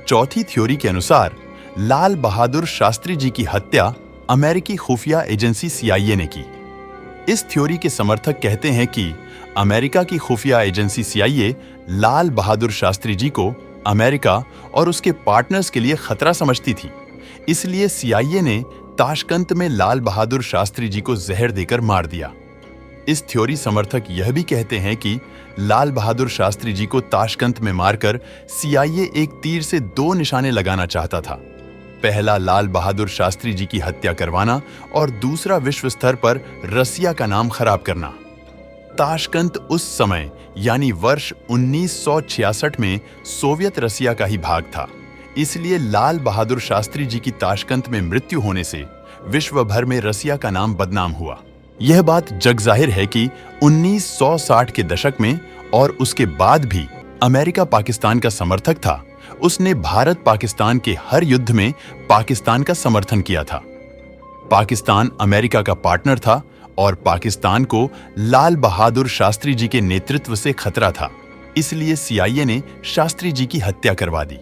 चौथी थ्योरी के अनुसार लाल बहादुर शास्त्री जी की हत्या अमेरिकी खुफिया एजेंसी CIA ने की। इस थ्योरी के समर्थक कहते हैं कि अमेरिका की खुफिया एजेंसी CIA लाल बहादुर शास्त्री जी को अमेरिका और उसके पार्टनर्स के लिए खतरा समझती थी, इसलिए CIA ने ताशकंद में लाल बहादुर शास्त्री जी को जहर देकर मार दिया। इस थ्योरी समर्थक यह भी कहते हैं कि लाल बहादुर शास्त्री जी को ताशकंद में मारकर CIA एक तीर से 2 निशाने लगाना चाहता था। पहला लाल बहादुर शास्त्री जी की हत्या करवाना और दूसरा विश्व स्तर पर रसिया का नाम खराब करना। ताशकंद उस समय यानी वर्ष 1966 में सोवियत रसिया का ही भाग था, इसलिए लाल बहादुर शास्त्री जी की ताशकंद में मृत्यु होने से विश्व भर में रसिया का नाम बदनाम हुआ। यह बात जग जाहिर है कि 1960 के दशक में और उसके बाद भी अमेरिका पाकिस्तान का समर्थक था। उसने भारत पाकिस्तान के हर युद्ध में पाकिस्तान का समर्थन किया था। पाकिस्तान अमेरिका का पार्टनर था और पाकिस्तान को लाल बहादुर शास्त्री जी के नेतृत्व से खतरा था, इसलिए CIA ने शास्त्री जी की हत्या करवा दी।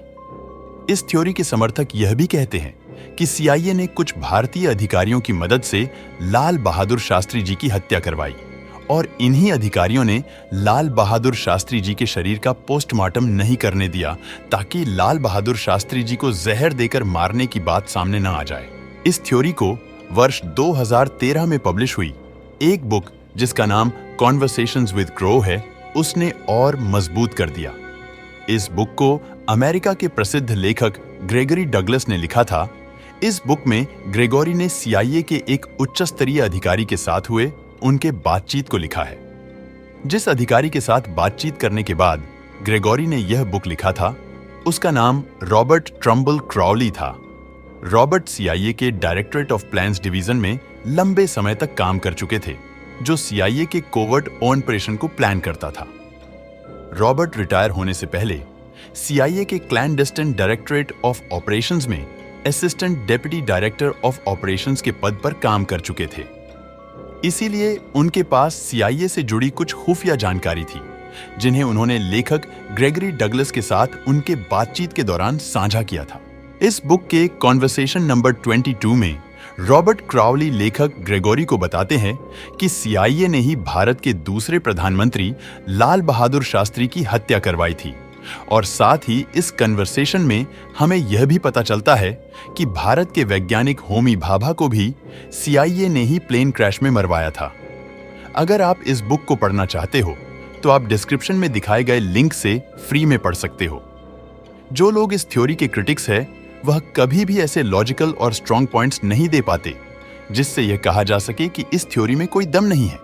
इस थ्योरी के समर्थक यह भी कहते हैं कि CIA ने कुछ भारतीय अधिकारियों की मदद से लाल बहादुर शास्त्री जी की हत्या करवाई और इन्हीं अधिकारियों ने लाल बहादुर शास्त्री जी के शरीर का पोस्टमार्टम नहीं करने दिया ताकि लाल बहादुर शास्त्री जी को जहर देकर मारने की बात सामने न आ जाए। इस थ्योरी को वर्ष 2013 में पब्लिश हुई एक बुक जिसका नाम कॉन्वर्सेशंस विद क्रो है, उसने और मजबूत कर दिया। इस बुक को अमेरिका के प्रसिद्ध लेखक ग्रेगरी डगलस ने लिखा था। इस बुक में ग्रेगोरी ने CIA के एक उच्च स्तरीय अधिकारी के साथ हुए उनके बातचीत को लिखा है। जिस अधिकारी के साथ बातचीत करने के बाद ग्रेगोरी ने यह बुक लिखा था, उसका नाम रॉबर्ट ट्रम्बल क्राउली था। रॉबर्ट CIA के डायरेक्टरेट ऑफ प्लान्स डिवीजन में लंबे समय तक काम कर चुके थे, जो CIA के कोवर्ट ऑपरेशन को प्लान करता था। रॉबर्ट रिटायर होने से पहले CIA के क्लैंडस्टिन डायरेक्टरेट ऑफ ऑपरेशंस में assistant deputy director of operations के पद पर काम कर चुके थे, इसीलिए उनके पास CIA से जुड़ी कुछ खुफिया जानकारी थी, जिन्हें उन्होंने लेखक ग्रेगरी डगलस के साथ उनके बातचीत के दौरान साझा किया था। इस बुक के कॉन्वर्सेशन नंबर 22 में रॉबर्ट क्राउली लेखक ग्रेगोरी को बताते हैं कि CIA ने ही भारत के दूसरे प्रधानमंत्री लाल बहादुर शास्त्री की हत्या करवाई थी और साथ ही इस कन्वर्सेशन में हमें यह भी पता चलता है कि भारत के वैज्ञानिक होमी भाभा को भी CIA ने ही प्लेन क्रैश में मरवाया था। अगर आप इस बुक को पढ़ना चाहते हो तो आप डिस्क्रिप्शन में दिखाए गए लिंक से फ्री में पढ़ सकते हो। जो लोग इस थ्योरी के क्रिटिक्स है वह कभी भी ऐसे लॉजिकल और स्ट्रॉन्ग पॉइंट्स नहीं दे पाते जिससे यह कहा जा सके कि इस थ्योरी में कोई दम नहीं है।